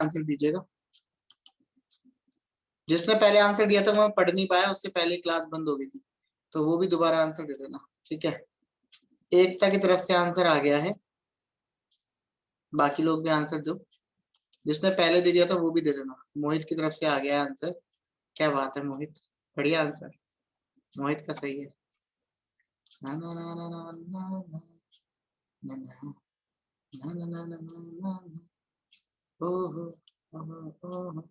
Answer दीजिएगा। जिसने पहले आंसर दिया था वो पढ़ नहीं पाया, उससे पहले क्लास बंद हो गई थी, तो वो भी दोबारा आंसर दे देना, ठीक है। एकता की तरफ से आंसर आ गया है, बाकी लोग भी आंसर दो। जिसने पहले दे दिया था वो भी दे देना। मोहित की तरफ से आ गया है आंसर। क्या बात है मोहित, बढ़िया आंसर मोहित का सही है। ना ना ना ना ना ना ना ना ना ना ना ना ना। ओहो ओहो,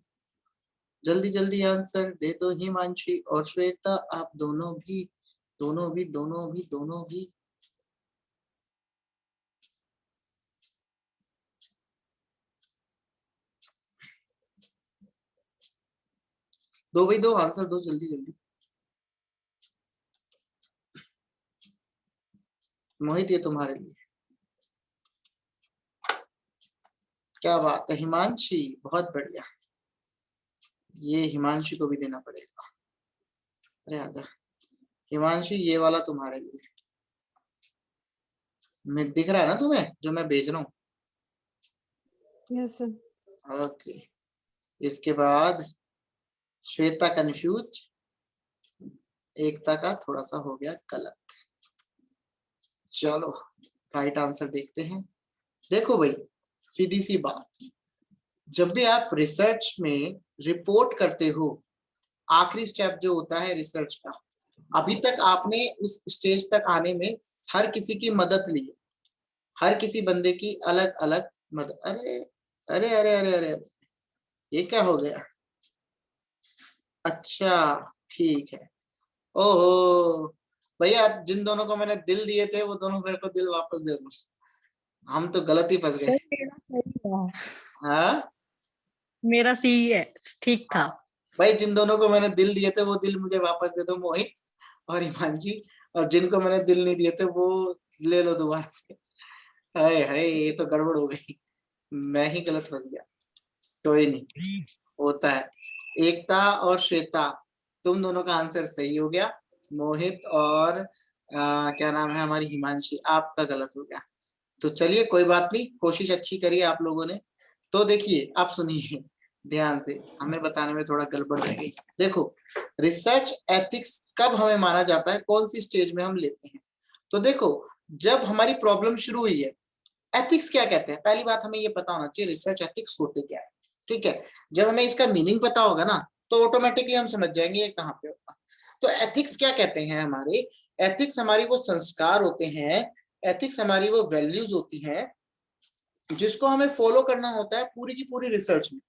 जल्दी जल्दी आंसर दे दो हिमांशी और श्वेता, आप दोनों भी दोनों भी दोनों भी दोनों भी। दो भाई दो आंसर दो जल्दी जल्दी। मोहित ये तुम्हारे लिए। क्या बात है हिमांशी, बहुत बढ़िया। ये हिमांशी को भी देना पड़ेगा। अरे आजा हिमांशी, ये वाला तुम्हारे लिए। मैं दिख रहा है ना तुम्हें जो मैं भेज रहा हूँ? Yes sir. ओके, इसके बाद श्वेता कंफ्यूज्ड, एकता का थोड़ा सा हो गया गलत। चलो राइट आंसर देखते हैं। देखो भाई सीधी सी बात, जब भी आप रिसर्च में रिपोर्ट करते हो, आखिरी स्टेप जो होता है रिसर्च का, अभी तक आपने उस स्टेज तक आने में हर किसी की मदद ली है, हर किसी बंदे की अलग अलग मदद। अरे अरे अरे अरे अरे, ये क्या हो गया? अच्छा ठीक है। ओहो भैया, जिन दोनों को मैंने दिल दिए थे वो दोनों मेरे को दिल वापस दे दो। हम तो गलत ही फंस गए। सर मेरा सही था। हाँ मेरा सही है, ठीक था। भाई, जिन दोनों को मैंने दिल दिए थे वो दिल मुझे वापस दे दो, मोहित और हिमांशी। और जिनको मैंने दिल नहीं दिए थे वो ले लो दोबारा से। हाय हाय, ये तो गड़बड़ हो गई, मैं ही गलत फंस गया। कोई नहीं, होता है। एकता और श्वेता, तुम दोनों का आंसर सही हो गया। मोहित और क्या नाम है हमारी हिमांशी, आपका गलत हो गया। तो चलिए कोई बात नहीं, कोशिश अच्छी करी आप लोगों ने। तो देखिए आप सुनिए ध्यान से, हमें बताने में थोड़ा गड़बड़ रह गई। देखो रिसर्च एथिक्स कब हमें माना जाता है, कौन सी स्टेज में हम लेते हैं? तो देखो जब हमारी प्रॉब्लम शुरू हुई है, एथिक्स क्या कहते हैं, पहली बात हमें ये पता होना चाहिए रिसर्च एथिक्स होते क्या है, ठीक है। जब हमें इसका मीनिंग पता होगा ना तो ऑटोमेटिकली हम समझ जाएंगे ये कहाँ पे होगा। तो एथिक्स क्या कहते हैं हमारे, एथिक्स हमारी वो संस्कार होते हैं, एथिक्स हमारी वो वैल्यूज होती हैं जिसको हमें फॉलो करना होता है पूरी की पूरी रिसर्च में।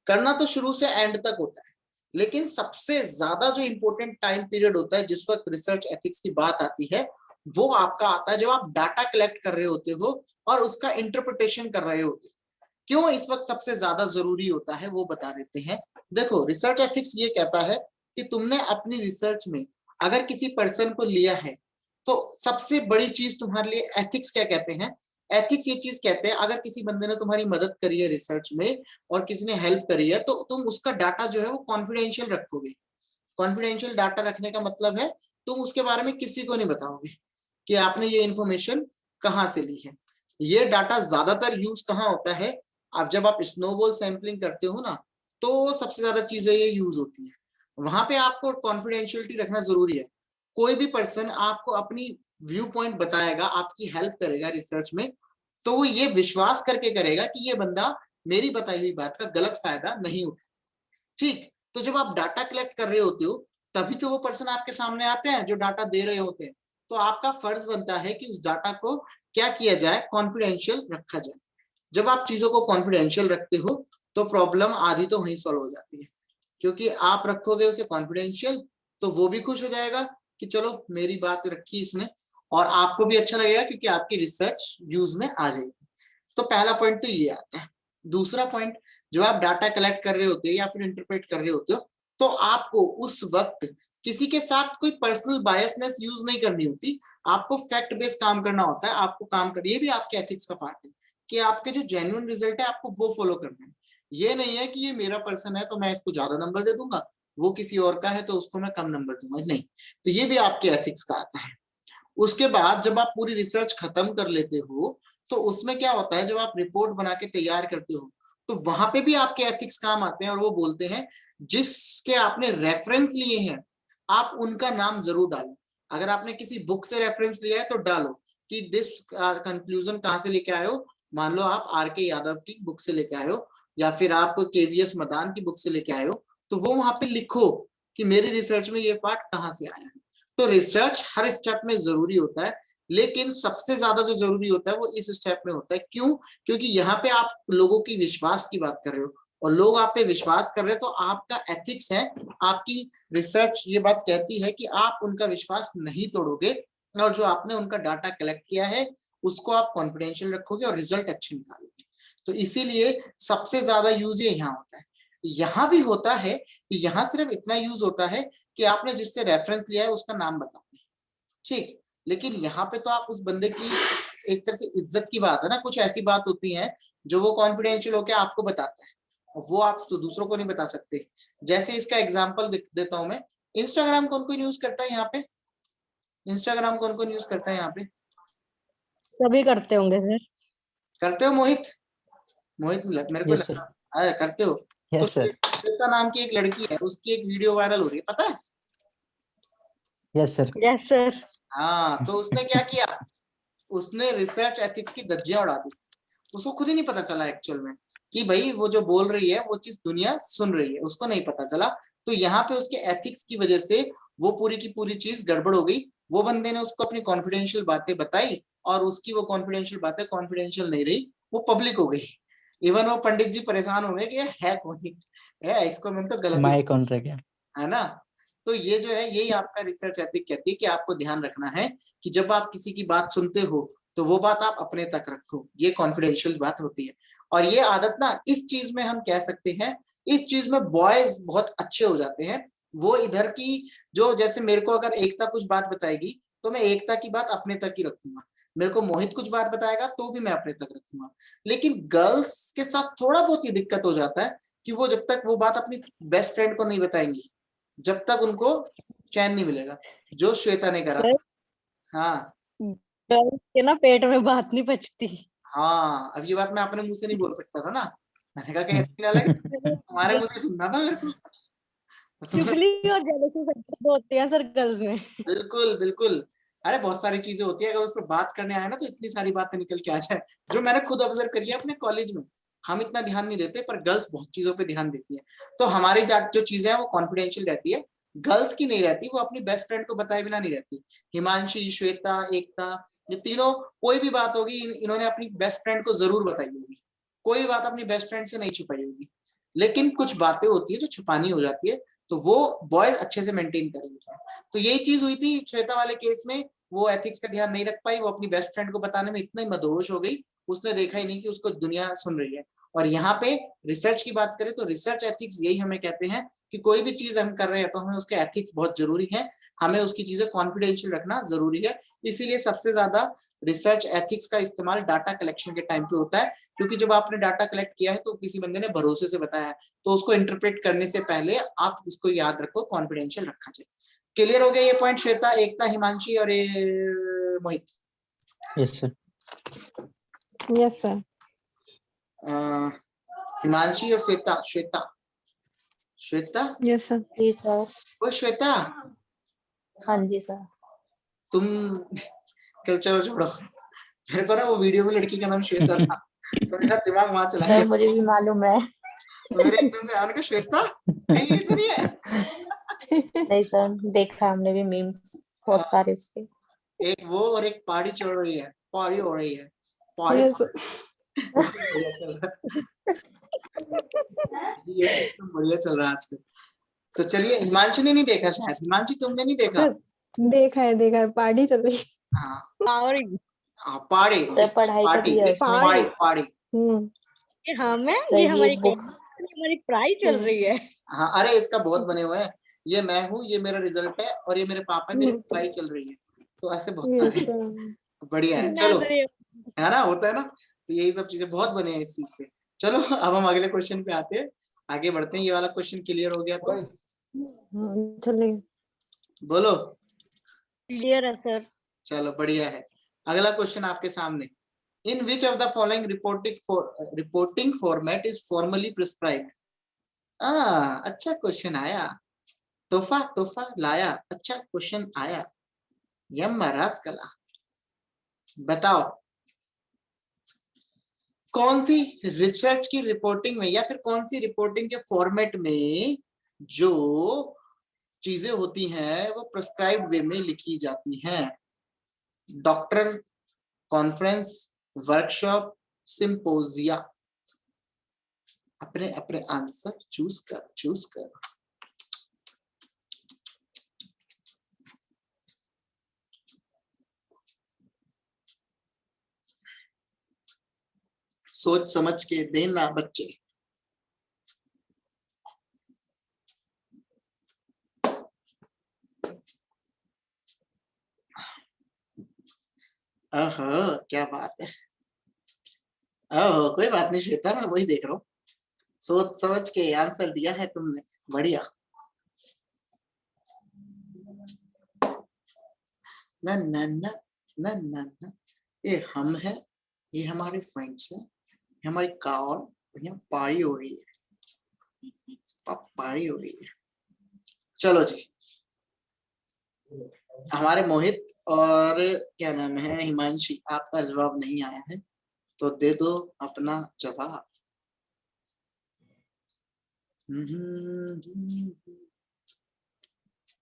करना तो शुरू से एंड तक होता है, लेकिन सबसे ज्यादा जो इंपॉर्टेंट टाइम पीरियड होता है जिस वक्त रिसर्च एथिक्स की बात आती है, वो आपका आता है जब आप डाटा कलेक्ट कर रहे होते हो और उसका इंटरप्रिटेशन कर रहे होते हो। क्यों इस वक्त सबसे ज्यादा जरूरी होता है वो बता देते हैं। देखो रिसर्च एथिक्स ये कहता है कि तुमने अपनी रिसर्च में अगर किसी पर्सन को लिया है, तो सबसे बड़ी चीज तुम्हारे लिए एथिक्स क्या कहते हैं, एथिक्स ये चीज कहते हैं अगर किसी बंदे ने तुम्हारी मदद करी है रिसर्च में और किसी ने हेल्प करी है, तो तुम उसका डाटा जो है वो कॉन्फिडेंशियल रखोगे। कॉन्फिडेंशियल डाटा रखने का मतलब है तुम उसके बारे में किसी को नहीं बताओगे कि आपने ये इंफॉर्मेशन कहाँ से ली है। ये डाटा ज्यादातर यूज कहाँ होता है, अब जब आप स्नोबॉल सैंपलिंग करते हो ना, तो सबसे ज्यादा चीजें ये यूज होती है। वहां पे आपको कॉन्फिडेंशियलिटी रखना जरूरी है। कोई भी पर्सन आपको अपनी व्यू पॉइंट बताएगा, आपकी हेल्प करेगा रिसर्च में, तो वो ये विश्वास करके करेगा कि ये बंदा मेरी बताई हुई बात का गलत फायदा नहीं उठा, ठीक। तो जब आप डाटा कलेक्ट कर रहे होते हो तभी तो वो पर्सन आपके सामने आते हैं जो डाटा दे रहे होते हैं। तो आपका फर्ज बनता है कि उस डाटा को क्या किया जाए, कॉन्फिडेंशियल रखा जाए। जब आप चीजों को कॉन्फिडेंशियल रखते हो तो प्रॉब्लम आधी तो वहीं सॉल्व हो जाती है, क्योंकि आप रखोगे उसे कॉन्फिडेंशियल तो वो भी खुश हो जाएगा कि चलो मेरी बात रखी इसने, और आपको भी अच्छा लगेगा क्योंकि आपकी रिसर्च यूज में आ जाएगी। तो पहला पॉइंट तो ये आता है। दूसरा पॉइंट, जब आप डाटा कलेक्ट कर रहे होते हो या फिर इंटरप्रेट कर रहे होते हो, तो आपको उस वक्त किसी के साथ कोई पर्सनल बायसनेस यूज नहीं करनी होती, आपको फैक्ट बेस्ड काम करना होता है। आपको काम कर, ये भी आपके एथिक्स का पार्ट है कि आपके जो जेन्युइन रिजल्ट है आपको वो फॉलो करना है। ये नहीं है कि ये मेरा पर्सन है तो मैं इसको ज्यादा नंबर दे दूंगा, वो किसी और का है तो उसको मैं कम नंबर दूंगा, नहीं। तो ये भी आपके एथिक्स का आता है। उसके बाद जब आप पूरी रिसर्च खत्म कर लेते हो तो उसमें क्या होता है, जब आप रिपोर्ट बना के तैयार करते हो तो वहां पे भी आपके एथिक्स काम आते हैं और वो बोलते हैं जिसके आपने रेफरेंस लिए हैं आप उनका नाम जरूर डालो। अगर आपने किसी बुक से रेफरेंस लिया है तो डालो कि दिस कंक्लूजन कहाँ से लेके आए हो। मान लो आप आर के यादव की बुक से लेके आए हो या फिर आप केवीएस मदान की बुक से लेके आए हो, तो वो वहां पे लिखो कि मेरी रिसर्च में ये पार्ट कहाँ से आया है। तो रिसर्च हर स्टेप में जरूरी होता है, लेकिन सबसे ज्यादा जो जरूरी होता है वो इस स्टेप में होता है। क्यों? क्योंकि यहाँ पे आप लोगों की विश्वास की बात कर रहे हो और लोग आप पे विश्वास कर रहे हैं, तो आपका एथिक्स है, आपकी रिसर्च ये बात कहती है कि आप उनका विश्वास नहीं तोड़ोगे और जो आपने उनका डाटा कलेक्ट किया है उसको आप कॉन्फिडेंशियल रखोगे और रिजल्ट अच्छे निकालोगे। तो इसीलिए सबसे ज्यादा यूज ये यहाँ होता है। यहाँ भी होता है कि यहाँ सिर्फ इतना यूज होता है कि आपने जिससे रेफरेंस लिया है उसका नाम बताओ, ठीक। लेकिन यहाँ पे तो आप उस बंदे की एक तरह से इज्जत की बात है ना, कुछ ऐसी बात होती है जो वो कॉन्फिडेंशियल होकर आपको बताता है, वो आप तो दूसरों को नहीं बता सकते। जैसे इसका एग्जांपल देता हूं मैं। इंस्टाग्राम कौन कौन यूज करता है यहाँ पे? इंस्टाग्राम कौन कौन यूज करता है यहाँ पे? सभी करते होंगे सर। करते हो मोहित? मोहित मेरे को यस सर। लगा करते हो। तो यस सर। श्वेता नाम की एक लड़की है, उसकी एक वीडियो वायरल हो रही है, पता है? Yes sir. Yes sir. हाँ, तो उसने क्या किया, उसने रिसर्च एथिक्स की धज्जियां उड़ा दी। उसको खुद ही नहीं पता चला एक्चुअल में कि भाई वो जो बोल रही है वो चीज दुनिया सुन रही है, उसको नहीं पता चला। तो यहाँ पे उसके एथिक्स की वजह से वो पूरी की पूरी चीज गड़बड़ हो गई। वो बंदे ने उसको अपनी कॉन्फिडेंशियल बातें बताई और उसकी वो कॉन्फिडेंशियल बातें कॉन्फिडेंशियल नहीं रही, वो पब्लिक हो गई। इवन वो पंडित जी परेशान हो गए कि ये है कौन है, इसको मैंने तो गलत माय कॉन्ट्रैक्ट है ना। तो ये जो है यही आपका रिसर्च एथिक कहती है कि आपको ध्यान रखना है कि जब आप किसी की बात सुनते हो तो वो बात आप अपने तक रखो, ये कॉन्फिडेंशियल बात होती है। और ये आदत ना इस चीज में हम कह सकते हैं, इस चीज में बॉयज बहुत अच्छे हो जाते हैं। वो इधर की जो, जैसे मेरे को अगर एकता कुछ बात बताएगी तो मैं एकता की बात अपने तक ही रखूंगा, मेरे को मोहित कुछ बात बताएगा तो भी मैं अपने तक रखूंगा। लेकिन गर्ल्स के साथ थोड़ा बहुत ही दिक्कत हो जाता है कि वो जब तक वो बात अपनी बेस्ट फ्रेंड को नहीं बताएंगी जब तक उनको चैन नहीं मिलेगा, जो श्वेता ने करा। हाँ गर्ल्स के ना पेट में बात नहीं पचती। हाँ, अब ये बात मैं अपने मुंह से नहीं बोल सकता था ना, मैंने कहा कि ऐसी ना लगे हमारे मुंह से सुनना था मेरे को। चुगली और जेलसी सब होती है सर गर्ल्स में। बिल्कुल बिल्कुल। अरे बहुत सारी चीजें होती है, अगर उस पर बात करने आए ना तो इतनी सारी बातें निकल के आ जाए, जो मैंने खुद ऑब्जर्व करी है अपने कॉलेज में। हम इतना ध्यान नहीं देते पर गर्ल्स बहुत चीजों पे ध्यान देती है। तो हमारी जो चीजें हैं वो कॉन्फिडेंशियल रहती है, गर्ल्स की नहीं रहती, वो अपनी बेस्ट फ्रेंड को बताए बिना नहीं रहती। हिमांशी, श्वेता, एकता, ये तीनों कोई भी बात होगी इन्होंने अपनी बेस्ट फ्रेंड को जरूर बताई होगी, कोई बात अपनी बेस्ट फ्रेंड से नहीं छुपाई होगी। लेकिन कुछ बातें होती है जो छुपानी हो जाती है, तो वो बॉयज अच्छे से मेंटेन कर लेते हैं। तो यही चीज हुई थी श्वेता वाले केस में, वो एथिक्स का ध्यान नहीं रख पाई, वो अपनी बेस्ट फ्रेंड को बताने में इतना ही मदहोश हो गई, उसने देखा ही नहीं कि उसको दुनिया सुन रही है। और यहाँ पे रिसर्च की बात करें तो रिसर्च एथिक्स यही हमें कहते हैं कि कोई भी चीज हम कर रहे हैं तो हमें उसके एथिक्स बहुत जरूरी है, हमें उसकी चीजें कॉन्फिडेंशियल रखना जरूरी है। इसीलिए सबसे ज्यादा रिसर्च एथिक्स का इस्तेमाल डाटा कलेक्शन के टाइम पे होता है, क्योंकि जब आपने डाटा कलेक्ट किया है तो किसी बंदे ने भरोसे से बताया है, तो उसको इंटरप्रेट करने से पहले आप उसको याद रखो, कॉन्फिडेंशियल रखा जाए। क्लियर हो गया ये पॉइंट श्वेता, एकता, हिमांशी और Mohit? Yes sir. Yes sir. Himanshi और श्वेता, श्वेता, श्वेता, यस सर। जी सर। वो श्वेता हाँ जी सर। तुम कल, चलो छोड़ो, मेरे को ना वो वीडियो में लड़की का नाम श्वेता था तो मेरा दिमाग वहां चला सर गया, मुझे भी मालूम है। तो मेरे एकदम से आने का श्वेता कहीं ये तो नहीं है। नहीं सर, देखा है हमने भी मीम्स बहुत सारे उसके। एक वो और एक पहाड़ी चढ़ रही है, पहाड़ी हो रही है, पहाड़ी यस सर। बढ़िया चल रहा है, ये सिस्टम बढ़िया चल रहा है आजकल। तो चलिए, हिमांशु ने नहीं देखा शायद, हिमांशु तुमने नहीं देखा? देखा है, पार्टी चल रही है। हाँ पावरी। हाँ, पहाड़ी, सर पढ़ाई कर पार्टी, लिया उसने। पहाड़ी, पहाड़ी। ये हमें सर ये ये हमारी बुक्स हमारी पढ़ाई चल रही है। हाँ, अरे इसका बहुत बने हुए हैं, ये मैं हूँ, ये मेरा रिजल्ट है, और ये मेरे पापा, मेरी पढ़ाई चल रही है, तो ऐसे बहुत सारे बढ़िया है। चलो, है ना, होता है ना, तो यही सब चीजें बहुत बने हैं इस चीज पे। चलो अब हम अगले क्वेश्चन पे आते हैं, आगे बढ़ते हैं। ये वाला क्वेश्चन क्लियर हो गया तो चलेगा। बोलो। क्लियर है सर। चलो बढ़िया है। अगला क्वेश्चन आपके सामने, in which of the following reporting format is formally prescribed. अच्छा क्वेश्चन आया, तोहफा तोहफा लाया, अच्छा क्वेश्चन आया। यम महाराज कला, बताओ कौन सी रिसर्च की रिपोर्टिंग में या फिर कौन सी रिपोर्टिंग के फॉर्मेट में जो चीजें होती हैं वो प्रिस्क्राइब्ड वे में लिखी जाती हैं। Doctor, conference, workshop, symposia. अपने अपने आंसर चूज कर। सोच समझ के देना बच्चे। ओहो क्या बात है। ओहो कोई बात नहीं श्वेता, मैं वही देख रहा हूँ। सोच समझ के आंसर दिया है तुमने, बढ़िया। ना ना ना ना ना ना, ये हम है, ये हमारे फ्रेंड्स हैं, ये हमारी कार, यहाँ पारी हो रही है, पारी हो रही है। चलो जी, हमारे मोहित और क्या नाम है हिमांशी, आपका जवाब नहीं आया है तो दे दो अपना जवाब।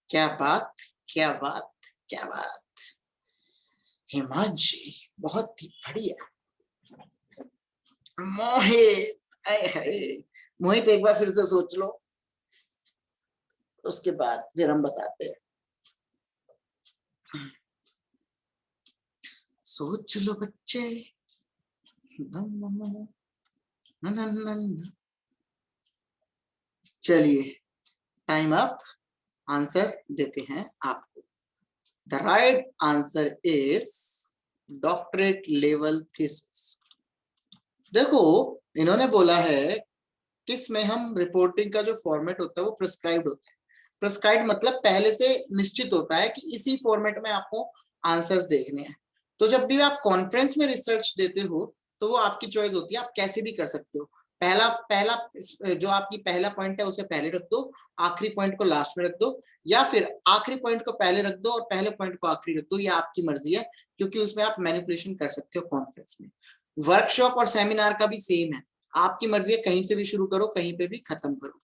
क्या बात क्या बात क्या बात। हिमांशी बहुत ही बढ़िया। मोहित, मोहित एक बार फिर से सोच लो, उसके बाद फिर हम बताते हैं। सोच लो बच्चे। चलिए टाइम अप, आंसर देते हैं आपको। The right answer is doctorate level thesis. देखो इन्होंने बोला है कि इसमें हम रिपोर्टिंग का जो फॉर्मेट होता है वो प्रिस्क्राइब्ड होता है। प्रिस्क्राइब्ड मतलब पहले से निश्चित होता है कि इसी फॉर्मेट में आपको आंसर्स देखने हैं। तो जब भी आप कॉन्फ्रेंस में रिसर्च देते हो तो वो आपकी चॉइस होती है, आप कैसे भी कर सकते हो। पहला जो आपकी पहला पॉइंट है उसे पहले रख दो, आखिरी पॉइंट को लास्ट में रख दो, या फिर आखिरी पॉइंट को पहले रख दो और पहले पॉइंट को आखिरी रख दो, ये आपकी मर्जी है, क्योंकि उसमें आप मैनिपुलेशन कर सकते हो कॉन्फ्रेंस में। वर्कशॉप और सेमिनार का भी सेम है, आपकी मर्जी है, कहीं से भी शुरू करो कहीं पे भी खत्म करो।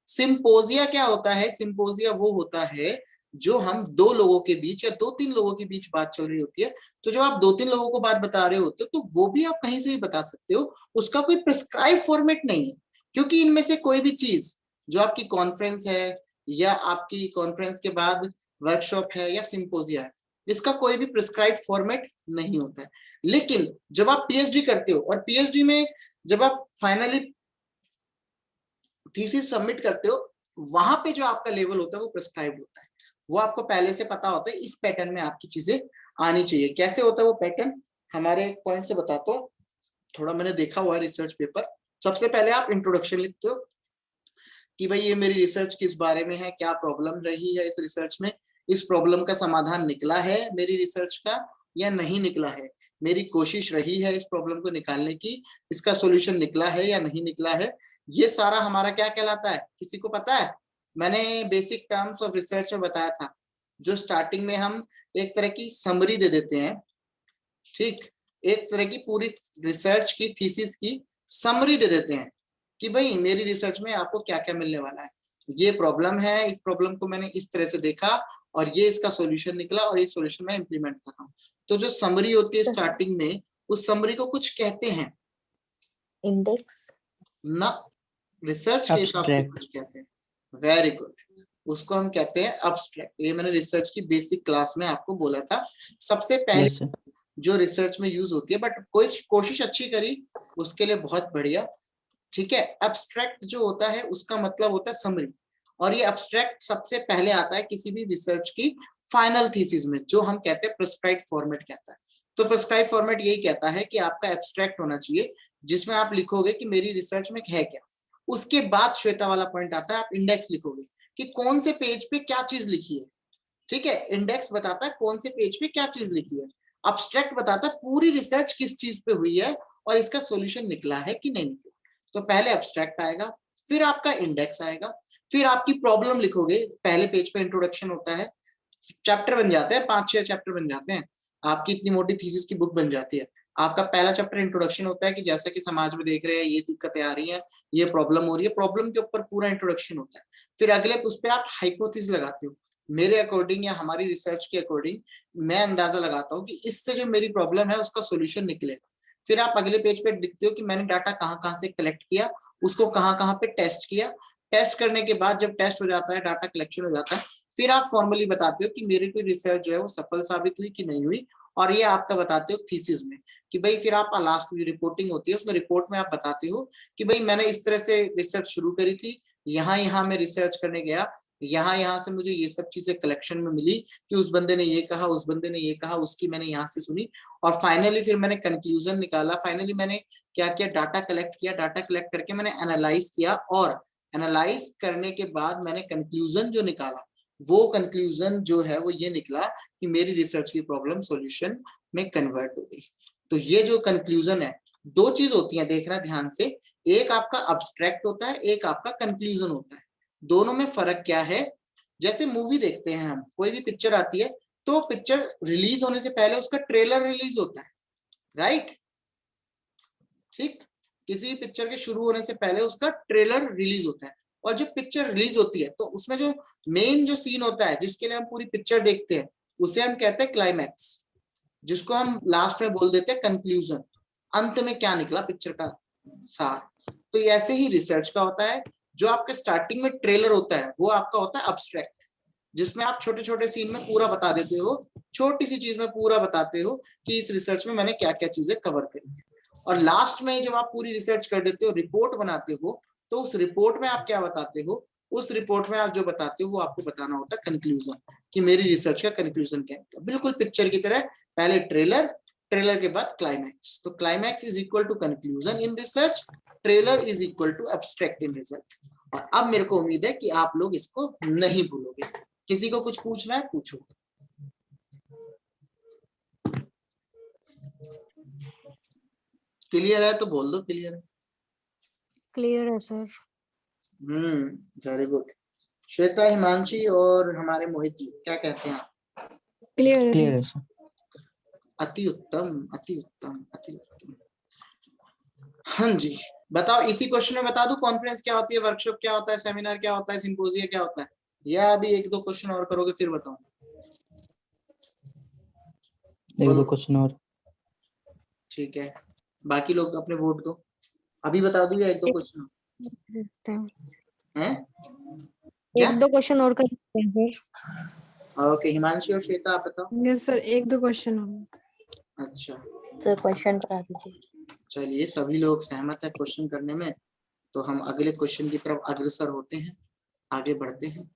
सिंपोजिया क्या होता है? सिंपोजिया वो होता है जो हम दो लोगों के बीच या दो तीन लोगों के बीच बात चल रही होती है, तो जब आप दो तीन लोगों को बात बता रहे होते हो तो वो भी आप कहीं से भी बता सकते हो, उसका कोई प्रिस्क्राइब फॉर्मेट नहीं है। क्योंकि इनमें से कोई भी चीज जो आपकी कॉन्फ्रेंस है या आपकी कॉन्फ्रेंस के बाद वर्कशॉप है या सिंपोजिया है, इसका कोई भी प्रिस्क्राइब फॉर्मेट नहीं होता है। लेकिन जब आप पीएचडी करते हो और पीएचडी में जब आप फाइनली थीसिस सबमिट करते हो, वहां पे जो आपका लेवल होता है वो प्रिस्क्राइब्ड होता है, वो आपको पहले से पता होता है, इस पैटर्न में आपकी चीजें आनी चाहिए। कैसे होता है वो पैटर्न, हमारे एक पॉइंट से बताता हूँ, थोड़ा मैंने देखा हुआ है रिसर्च पेपर। सबसे पहले आप इंट्रोडक्शन लिखते हो कि भाई ये मेरी रिसर्च किस बारे में है, क्या प्रॉब्लम रही है इस रिसर्च में, इस प्रॉब्लम का समाधान निकला है मेरी रिसर्च का या नहीं निकला है, मेरी कोशिश रही है इस प्रॉब्लम को निकालने की, इसका सॉल्यूशन निकला है या नहीं निकला है। ये सारा हमारा क्या कहलाता है, किसी को पता है? मैंने बेसिक टर्म्स ऑफ रिसर्च में बताया था, जो स्टार्टिंग में हम एक तरह की समरी दे देते हैं, ठीक, एक तरह की पूरी रिसर्च की थीसिस की समरी दे देते हैं कि भाई मेरी रिसर्च में आपको क्या क्या मिलने वाला है, ये प्रॉब्लम है, इस प्रॉब्लम को मैंने इस तरह से देखा और ये इसका सॉल्यूशन निकला और ये सॉल्यूशन मैं इंप्लीमेंट कर रहा हूँ। तो जो समरी होती है स्टार्टिंग में, उस समरी को कुछ कहते हैं, इंडेक्स ना रिसर्च के हिसाब से कुछ कहते हैं। वेरी गुड, उसको हम कहते हैं अब्स्ट्रैक्ट। ये मैंने रिसर्च की बेसिक क्लास में आपको बोला था, सबसे पहले Yes, sir. जो रिसर्च में यूज होती है, बट कोई कोशिश अच्छी करी उसके लिए बहुत बढ़िया, ठीक है। एब्स्ट्रैक्ट जो होता है उसका मतलब होता है समरी, और ये एब्स्ट्रैक्ट सबसे पहले आता है किसी भी रिसर्च की फाइनल थीसिस में, जो हम कहते हैं प्रिस्क्राइब्ड फॉर्मेट कहता है। तो प्रिस्क्राइब्ड फॉर्मेट यही कहता है कि आपका एब्स्ट्रैक्ट होना चाहिए जिसमें आप लिखोगे कि मेरी रिसर्च में है क्या। उसके बाद श्वेता वाला पॉइंट आता है, आप इंडेक्स लिखोगे कि कौन से पेज पे क्या चीज लिखी है, ठीक है। इंडेक्स बताता है कौन से पेज पे क्या चीज लिखी है। अब्स्ट्रैक्ट बताता है पूरी रिसर्च किस चीज पे हुई है और इसका सॉल्यूशन निकला है कि नहीं निकला। तो पहले अब्स्ट्रैक्ट आएगा, फिर आपका इंडेक्स आएगा, फिर आपकी प्रॉब्लम लिखोगे। पहले पेज पे इंट्रोडक्शन होता है, चैप्टर बन जाते हैं, 5-6 चैप्टर बन जाते हैं, आपकी इतनी मोटी थीसिस की बुक बन जाती है। आपका पहला चैप्टर इंट्रोडक्शन होता है कि जैसा कि समाज में देख रहे हैं ये दिक्कतें आ रही हैं, ये प्रॉब्लम हो रही है, प्रॉब्लम के ऊपर पूरा इंट्रोडक्शन होता है। फिर अगले उस पे आप हाइपोथेसिस लगाते हो, मेरे अकॉर्डिंग या हमारी रिसर्च के अकॉर्डिंग मैं अंदाजा लगाता हूँ कि इससे जो मेरी प्रॉब्लम है उसका सोल्यूशन निकलेगा। फिर आप अगले पेज पे लिखते हो कि मैंने डाटा कहाँ कहाँ से कलेक्ट किया, उसको कहाँ कहाँ पे टेस्ट किया, टेस्ट करने के बाद जब टेस्ट हो जाता है, डाटा कलेक्शन हो जाता है, फिर आप फॉर्मली बताते हो कि मेरी कोई रिसर्च जो है वो सफल साबित हुई कि नहीं हुई। और ये आपका बताते हो थीसिस में कि भाई फिर आप लास्ट में रिपोर्टिंग होती है, उसमें रिपोर्ट में आप बताते हो कि भाई मैंने इस तरह से रिसर्च शुरू करी थी, यहाँ मैं रिसर्च करने गया, यहाँ से मुझे ये सब चीजें कलेक्शन में मिली कि उस बंदे ने ये कहा, उस बंदे ने ये कहा, उसकी मैंने यहाँ से सुनी, और फाइनली फिर मैंने कंक्लूजन निकाला। फाइनली मैंने क्या किया, डाटा कलेक्ट किया, डाटा कलेक्ट करके मैंने एनालाइज किया, और एनालाइज करने के बाद मैंने कंक्लूजन जो निकाला, वो कंक्लूजन जो है वो ये निकला कि मेरी रिसर्च की प्रॉब्लम सॉल्यूशन में कन्वर्ट हो गई। तो ये जो कंक्लूजन है, दो चीज होती है, देखना ध्यान से, एक आपका अब्स्ट्रैक्ट होता है, एक आपका कंक्लूजन होता है। दोनों में फर्क क्या है, जैसे मूवी देखते हैं हम, कोई भी पिक्चर आती है तो पिक्चर रिलीज होने से पहले उसका ट्रेलर रिलीज होता है, राइट? ठीक, किसी पिक्चर के शुरू होने से पहले उसका ट्रेलर रिलीज होता है, और जब पिक्चर रिलीज होती है तो उसमें जो मेन जो सीन होता है जिसके लिए हम पूरी पिक्चर देखते हैं उसे हम कहते हैं क्लाइमैक्स, जिसको हम लास्ट में बोल देते हैं कंक्लूजन, अंत में क्या निकला पिक्चर का सार। तो ऐसे ही रिसर्च का होता है, जो आपके स्टार्टिंग में ट्रेलर होता है वो आपका होता है अब्स्ट्रैक्ट, जिसमें आप छोटे छोटे सीन में पूरा बता देते हो, छोटी सी चीज में पूरा बताते हो कि इस रिसर्च में मैंने क्या क्या चीजें कवर करी। और लास्ट में जब आप पूरी रिसर्च कर देते हो, रिपोर्ट बनाते हो, तो उस रिपोर्ट में आप क्या बताते हो, उस रिपोर्ट में आप जो बताते हो वो आपको बताना होता है कंक्लूजन, कि मेरी रिसर्च का कंक्लूजन क्या है। बिल्कुल पिक्चर की तरह, पहले ट्रेलर, ट्रेलर के बाद क्लाइमैक्स। तो climax is equal to conclusion in research, trailer is equal to abstract in research. और अब मेरे को उम्मीद है कि आप लोग इसको नहीं भूलोगे। किसी को कुछ पूछना है, पूछो। क्लियर है तो बोल दो क्लियर है। क्लियर है sir. Very good. Shweta, Himanshi और हमारे मोहित जी क्या कहते हैं आप? क्लियर क्लियर है है सर। अति उत्तम, अति उत्तम, अति उत्तम। हाँ जी, बताओ, इसी क्वेश्चन में बता दूं कॉन्फ्रेंस क्या होती है, वर्कशॉप क्या होता है, सेमिनार क्या होता है, सिंपोजिया क्या होता है, या अभी एक दो क्वेश्चन और करोगे फिर बताऊं? एक दो बोलो। क्वेश्चन और। ठीक है, बाकी लोग अपने वोट दो। अभी बता दूं या एक दो क्वेश्चन हैं? क्या? एक दो क्वेश्चन और कर सकते हैं सर। ओके, हिमांशी और श्वेता आप बताओ। यस सर, एक दो क्वेश्चन और। अच्छा, सर क्वेश्चन करा दीजिए। चलिए सभी लोग सहमत है क्वेश्चन करने में, तो हम अगले क्वेश्चन की तरफ अग्रसर होते हैं, आगे बढ़ते हैं।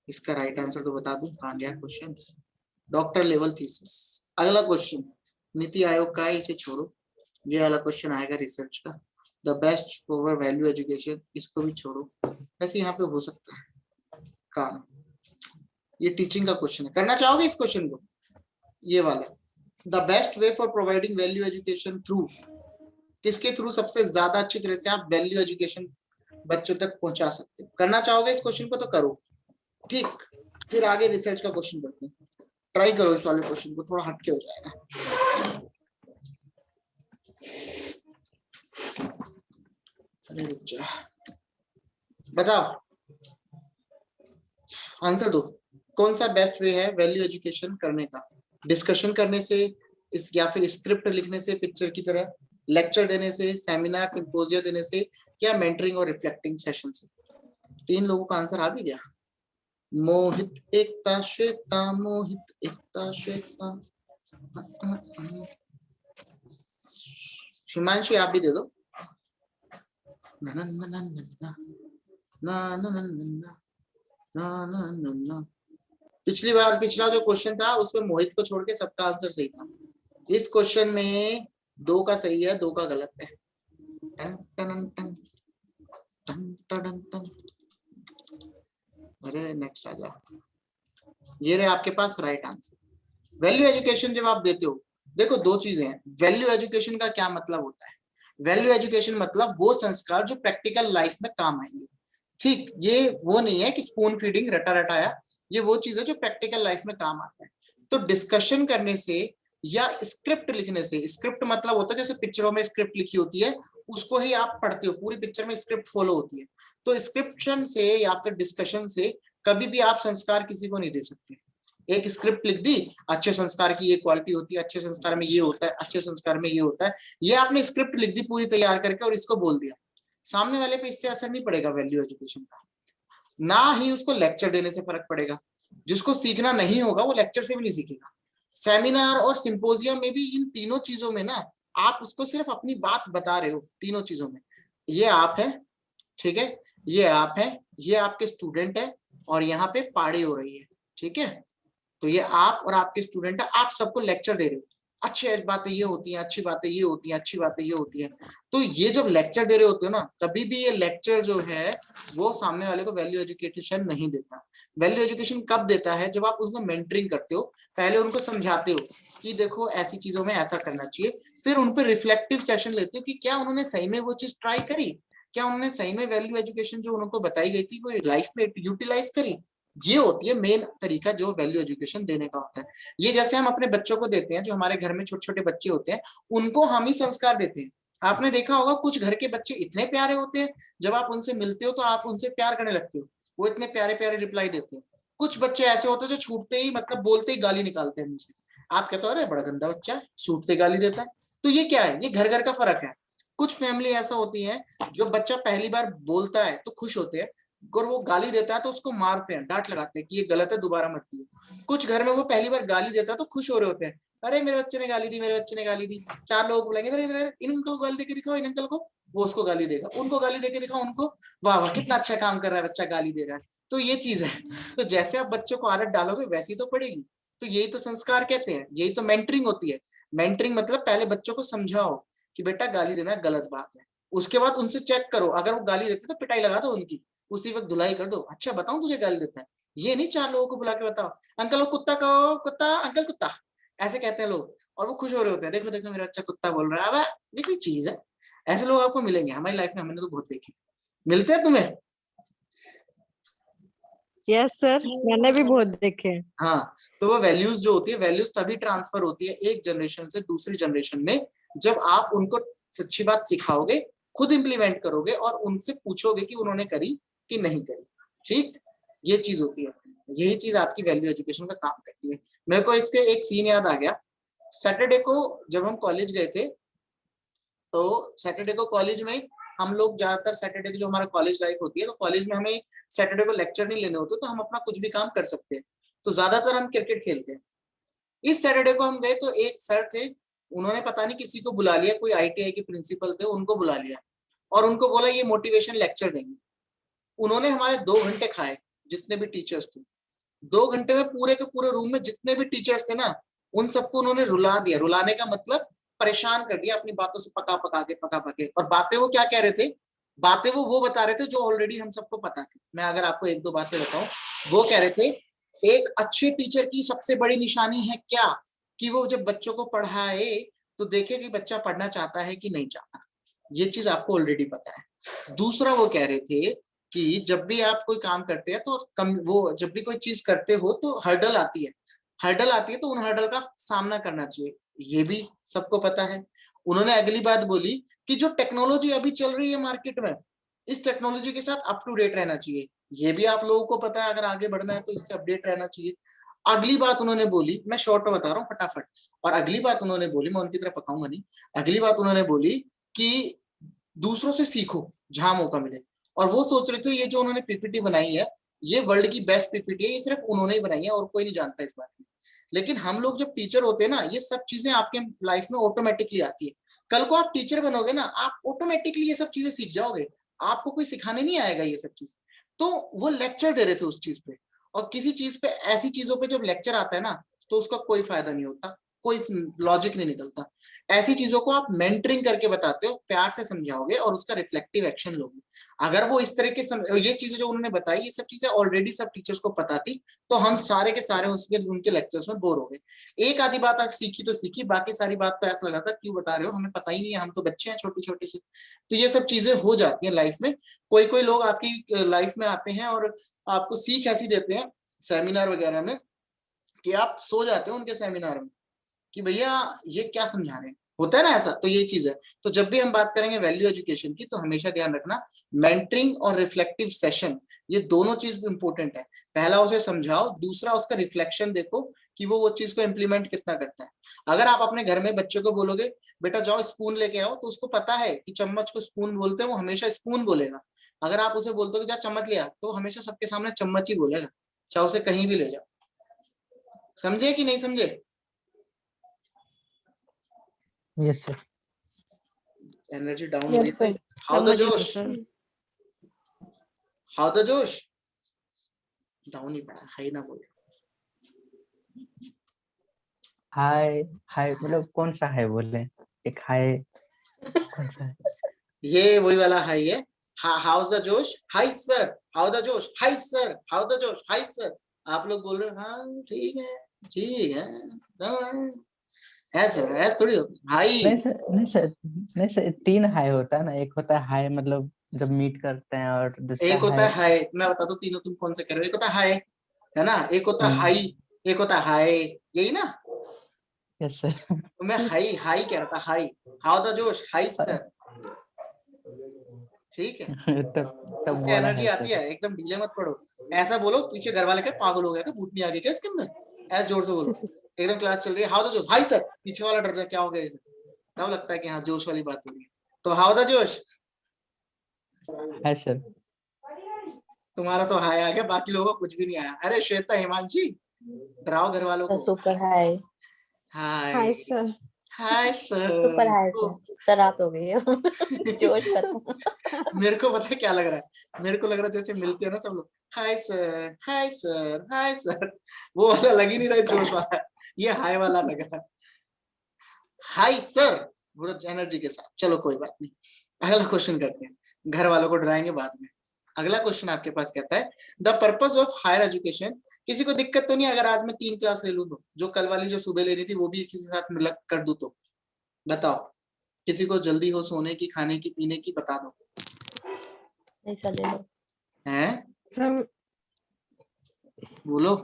इसका राइट आंसर तो बता दूं, कहाँ गया क्वेश्चन, डॉक्टर लेवल थीसिस। अगला क्वेश्चन नीति आयोग का है, इसे छोड़ो, ये वाला क्वेश्चन आएगा रिसर्च का, the best for value education, इसको भी छोड़ो, वैसे यहाँ पे हो सकता है काम। ये टीचिंग का क्वेश्चन है, करना चाहोगे इस क्वेश्चन को? ये वाला, the best way for providing value education through, किसके थ्रू सबसे ज्यादा अच्छी तरह से आप वैल्यू एजुकेशन बच्चों तक पहुंचा सकते हो? करना चाहोगे इस क्वेश्चन को तो करो, ठीक। फिर आगे रिसर्च का क्वेश्चन करते हैं, ट्राई करो इस वाले क्वेश्चन को, थोड़ा हटके हो जाएगा। अरे रुक जा, बताओ आंसर दो, कौन सा बेस्ट वे है वैल्यू एजुकेशन करने का? डिस्कशन करने से, इस या फिर स्क्रिप्ट लिखने से पिक्चर की तरह, लेक्चर देने से, सेमिनार सिंपोजिया देने से, या मेंटरिंग और रिफ्लेक्टिंग सेशन से? 3 लोगों का आंसर आ भी गया। मोहित एकता श्वेता, मोहित एकता श्वेता। हिमांशी आप भी दे दो। ना ना ना ना ना ना ना ना ना ना ना ना। पिछली बार पिछला जो क्वेश्चन था उसमें मोहित को छोड़ के सबका आंसर सही था। इस क्वेश्चन में 2 का सही है, 2 का गलत है। टन टन टन टन टन टन। अरे नेक्स्ट आ जा, ये रहे आपके पास राइट आंसर। वैल्यू एजुकेशन जब आप देते हो, देखो दो चीजें हैं, वैल्यू एजुकेशन का क्या मतलब होता है? वैल्यू एजुकेशन मतलब वो संस्कार जो प्रैक्टिकल लाइफ में काम आएंगे। ठीक, ये वो नहीं है कि स्पून फीडिंग रटा रटाया, ये वो चीज है जो प्रैक्टिकल लाइफ में काम आता है। तो डिस्कशन करने से या स्क्रिप्ट लिखने से, स्क्रिप्ट मतलब होता है जैसे पिक्चरों में स्क्रिप्ट लिखी होती है उसको ही आप पढ़ते हो, पूरी पिक्चर में स्क्रिप्ट फॉलो होती है। तो स्क्रिप्शन से या फिर डिस्कशन से कभी भी आप संस्कार किसी को नहीं दे सकते। एक स्क्रिप्ट लिख दी, अच्छे संस्कार की ये क्वालिटी होती है, अच्छे संस्कार में ये होता है, अच्छे संस्कार में ये होता है, ये आपने स्क्रिप्ट लिख दी पूरी तैयार करके और इसको बोल दिया, सामने वाले पे इससे असर नहीं पड़ेगा वैल्यू एजुकेशन का, ना ही उसको लेक्चर देने से फर्क पड़ेगा। जिसको सीखना नहीं होगा वो लेक्चर से भी नहीं सीखेगा। सेमिनार और सिंपोजियम में भी इन तीनों चीजों में ना आप उसको सिर्फ अपनी बात बता रहे हो। तीनों चीजों में ये आप है, ठीक है, ये आप है, ये आपके स्टूडेंट है और यहाँ पे पढ़ाई हो रही है, ठीक है। तो ये आप और आपके स्टूडेंट है, आप सबको लेक्चर दे रहे हो, अच्छी बातें ये होती हैं, अच्छी बातें ये होती हैं, अच्छी बातें ये होती हैं। तो ये जब लेक्चर दे रहे होते हो ना, कभी भी ये लेक्चर जो है वो सामने वाले को वैल्यू एजुकेशन नहीं देता। वैल्यू एजुकेशन कब देता है? जब आप उसको मेंटरिंग करते हो, पहले उनको समझाते हो कि देखो ऐसी चीजों में ऐसा करना चाहिए, फिर उन पर रिफ्लेक्टिव सेशन लेते हो कि क्या उन्होंने सही में वो चीज ट्राई करी, क्या उन्होंने सही में वैल्यू एजुकेशन जो उनको बताई गई थी वो लाइफ में यूटिलाइज करी। ये होती है मेन तरीका जो वैल्यू एजुकेशन देने का होता है। ये जैसे हम अपने बच्चों को देते हैं, जो हमारे घर में छोटे छोटे बच्चे होते हैं उनको हम ही संस्कार देते हैं। आपने देखा होगा कुछ घर के बच्चे इतने प्यारे होते हैं, जब आप उनसे मिलते हो तो आप उनसे प्यार करने लगते हो, वो इतने प्यारे प्यारे रिप्लाई देते हैं। कुछ बच्चे ऐसे होते हैं जो छूटते ही मतलब बोलते ही गाली निकालते हैं मुझसे, आप कहते हो अरे बड़ा गंदा बच्चा है, छूटते गाली देता है। तो ये क्या है? ये घर घर का फर्क है। कुछ फैमिली ऐसा होती है जो बच्चा पहली बार बोलता है तो खुश होते हैं, और वो गाली देता है तो उसको मारते हैं, डांट लगाते हैं कि ये गलत है, दोबारा मत दिए। कुछ घर में वो पहली बार गाली देता है तो खुश हो रहे होते हैं, अरे मेरे बच्चे ने गाली दी, मेरे बच्चे ने गाली दी। चार लोग बोलेंगे इधर इधर इन अंकल को गाली देके दिखाओ, इन अंकल को, वो उसको गाली देगा, उनको गाली देके दिखाओ उनको, वाह वाह कितना अच्छा काम कर रहा है बच्चा, गाली दे रहा है। तो ये चीज है। तो जैसे आप बच्चों को आदत डालोगे वैसी तो पड़ेगी। तो यही तो संस्कार कहते हैं, यही तो मेंटरिंग होती है। मेंटरिंग मतलब पहले बच्चों को समझाओ कि बेटा गाली देना गलत बात है, उसके बाद उनसे चेक करो, अगर वो गाली देते तो पिटाई लगा दो उनकी, उसी वक्त धुलाई कर दो, अच्छा बताऊं तुझे गाली देता है, ये नहीं चार लोगों को बुला के बताओ अंकल वो कुत्ता कहो, कुत्ता अंकल कुत्ता, ऐसे कहते हैं लोग और वो खुश हो रहे होते हैं, देखो देखो मेरा अच्छा कुत्ता बोल रहा है। अब ये कोई चीज है? ऐसे लोग आपको मिलेंगे हमारी लाइफ में, हमने तो बहुत देखे। मिलते हैं तुम्हें? यस सर, मैंने भी बहुत देखे हैं। हाँ, तो वो वैल्यूज जो होती है, वैल्यूज तभी ट्रांसफर होती है एक जनरेशन से दूसरी जनरेशन में, जब आप उनको सच्ची बात सिखाओगे, खुद इंप्लीमेंट करोगे और उनसे पूछोगे कि उन्होंने करी कि नहीं करी। ठीक, ये चीज होती है, यही चीज आपकी वैल्यू एजुकेशन का काम करती है। मेरे को इसके एक सीन याद आ गया। सैटरडे को जब हम कॉलेज गए थे, तो सैटरडे को कॉलेज में हम लोग ज्यादातर, सैटरडे की जो हमारा कॉलेज लाइफ होती है, तो कॉलेज में हमें सैटरडे को लेक्चर नहीं लेने होते, तो हम अपना कुछ भी काम कर सकते हैं। तो ज्यादातर हम क्रिकेट खेलते हैं। इस सैटरडे को हम गए तो एक सर थे, उन्होंने पता नहीं किसी को बुला लिया, कोई ITI के प्रिंसिपल थे, उनको बुला लिया और उनको बोला ये मोटिवेशन लेक्चर देंगे। उन्होंने हमारे 2 घंटे खाए, जितने भी टीचर्स थे। 2 घंटे में पूरे के पूरे रूम में जितने भी टीचर्स थे ना, उन सबको उन्होंने रुला दिया। रुलाने का मतलब परेशान कर दिया अपनी बातों से, पका पका के। और बातें वो क्या कह रहे थे? बातें वो बता रहे थे जो ऑलरेडी हम सबको पता थी। मैं अगर आपको 1-2 बातें बताऊं, वो कह रहे थे एक अच्छे टीचर की सबसे बड़ी निशानी है क्या, कि वो जब बच्चों को पढ़ाए तो देखे कि बच्चा पढ़ना चाहता है कि नहीं चाहता। ये चीज आपको ऑलरेडी पता है। दूसरा वो कह रहे थे कि जब भी आप कोई काम करते हैं तो वो जब भी कोई चीज करते हो तो हर्डल आती है, हर्डल आती है तो उन हर्डल का सामना करना चाहिए, ये भी सबको पता है। उन्होंने अगली बात बोली कि जो टेक्नोलॉजी अभी चल रही है मार्केट में, इस टेक्नोलॉजी के साथ अप टू डेट रहना चाहिए, ये भी आप लोगों को पता है, अगर आगे बढ़ना है तो इससे अपडेट रहना चाहिए। अगली बात उन्होंने बोली, मैं शॉर्ट में बता रहा हूँ फटाफट, और अगली बात उन्होंने बोली, मैं उनकी तरफ पकाऊंगा नहीं, अगली बात उन्होंने बोली कि दूसरों से सीखो जहां मौका मिले। और वो सोच रहे थे ये जो उन्होंने PPT बनाई है, ये वर्ल्ड की बेस्ट PPT है, ये सिर्फ उन्होंने ही बनाई है और कोई नहीं जानता इस बारे में। लेकिन हम लोग जब टीचर होते हैं ना, ये सब चीजें आपके लाइफ में ऑटोमेटिकली आती है। कल को आप टीचर बनोगे ना, आप ऑटोमेटिकली ये सब चीजें सीख जाओगे, आपको कोई सिखाने नहीं आएगा ये सब चीज। तो वो लेक्चर दे रहे थे उस चीज पे, और किसी चीज पे, ऐसी चीजों पे जब लेक्चर आता है ना, तो उसका कोई फायदा नहीं होता। कोई लॉजिक नहीं निकलता। ऐसी चीजों को आप मेंटरिंग करके बताते हो, प्यार से समझाओगे और उसका रिफ्लेक्टिव एक्शन लोगे। अगर वो इस तरह के ये चीजें जो उन्होंने बताई, ये सब चीजें ऑलरेडी सब टीचर्स को पता थी, तो हम सारे के सारे उसके उनके लेक्चर्स में बोर हो गए। एक आधी बात आप सीखी तो सीखी, बाकी सारी बात तो ऐसा लगा था क्यों बता रहे हो, हमें पता ही नहीं है, हम तो बच्चे हैं छोटे छोटे से। तो ये सब चीजें हो जाती हैं लाइफ में। कोई कोई लोग आपकी लाइफ में आते हैं और आपको सीख ऐसी देते हैं सेमिनार वगैरह में कि आप सो जाते हो उनके सेमिनार में कि भैया ये क्या समझा रहे हैं, होता है ना ऐसा। तो ये चीज है। तो जब भी हम बात करेंगे वैल्यू एजुकेशन की, तो हमेशा ध्यान रखना मेंटरिंग और रिफ्लेक्टिव सेशन, ये दोनों चीज इंपॉर्टेंट है। पहला उसे समझाओ, दूसरा उसका रिफ्लेक्शन देखो कि वो चीज को इम्प्लीमेंट कितना करता है। अगर आप अपने घर में बच्चे को बोलोगे बेटा जाओ स्पून लेके आओ, तो उसको पता है कि चम्मच को स्पून बोलते हैं, वो हमेशा स्पून बोलेगा। अगर आप उसे बोलते हो कि जा चम्मच ले आ, तो हमेशा सबके सामने चम्मच ही बोलेगा, चाहे उसे कहीं भी ले जाओ। समझे कि नहीं समझे? Yes, sir. एनर्जी डाउन हो रही Yes, sir. है। हाउ द जोश, हाउ द जोश, डाउन ही पड़ा, हाई ना बोल। हाय हाय मतलब कौन सा हाय बोले? एक हाय कौन सा है? ये वही वाला हाई है। हाउ द जोश, हाई सर, हाउ द जोश, हाई सर, हाउ द जोश, हाई सर। आप लोग बोल रहे हो हाँ ठीक है ठीक है, ऐसा थोड़ी होता हाई। नहीं सर नहीं सर, 3 हाय होता है ना। एक होता है हाय मतलब जब मीट करते हैं, और दूसरा एक होता हाय है हाई, मैं बता दूं तीनों तुम कौन से कह रहे हो। एक होता है हाई, है ना, एक होता है हाई, एक होता है हाई, यही ना। Yes sir. तो मैं हाई हाई कह रहा था, हाई, हाउ द जोश, हाई सर। ठीक है, तब उससे बोला एनर्जी है आती सर। है। एकदम ढीले मत पड़ो, ऐसा बोलो पीछे घर वाले के पागल हो गया क्या, भूतनी आ गई क्या इसके अंदर, ऐसे जोर से बोलो। एकदम क्लास चल रही है, हाउ द जोश, हाई सर, पीछे वाला डर जाए क्या हो गया इसे, तब लगता है कि हाँ जोश वाली बात हो रही है। तो हाउ द जोश, है सर। तुम्हारा तो हाई आ गया, बाकी लोगों को कुछ भी नहीं आया। अरे श्वेता, हिमांशी, डराओ घर वालों को। Super high. हाय, हाय सर। हाय Super sir. high sir. Sir रात हो गई है। जोश खत्म। मेरे को पता है क्या लग रहा है, मेरे को लग रहा है जैसे मिलते हैं ना सब लोग, hi sir, hi sir, hi sir. वो वाला लग ही नहीं रहा है जोश वाला, ये हाय वाला लग रहा है, हाय सर, पूरा एनर्जी के साथ। चलो कोई बात नहीं, अगला क्वेश्चन करते हैं, घर वालों को डराएंगे बाद में। अगला क्वेश्चन आपके पास कहता है the purpose of higher education. किसी को दिक्कत तो नहीं अगर आज मैं 3 क्लास ले लूं तो, जो कल वाली जो सुबह लेनी थी वो भी किसी के साथ मिलक कर दूं तो? बताओ, किसी को जल्दी हो सोने की, खाने की, पीने की, बता दो। ऐसा ले लो। हैं, सर बोलो,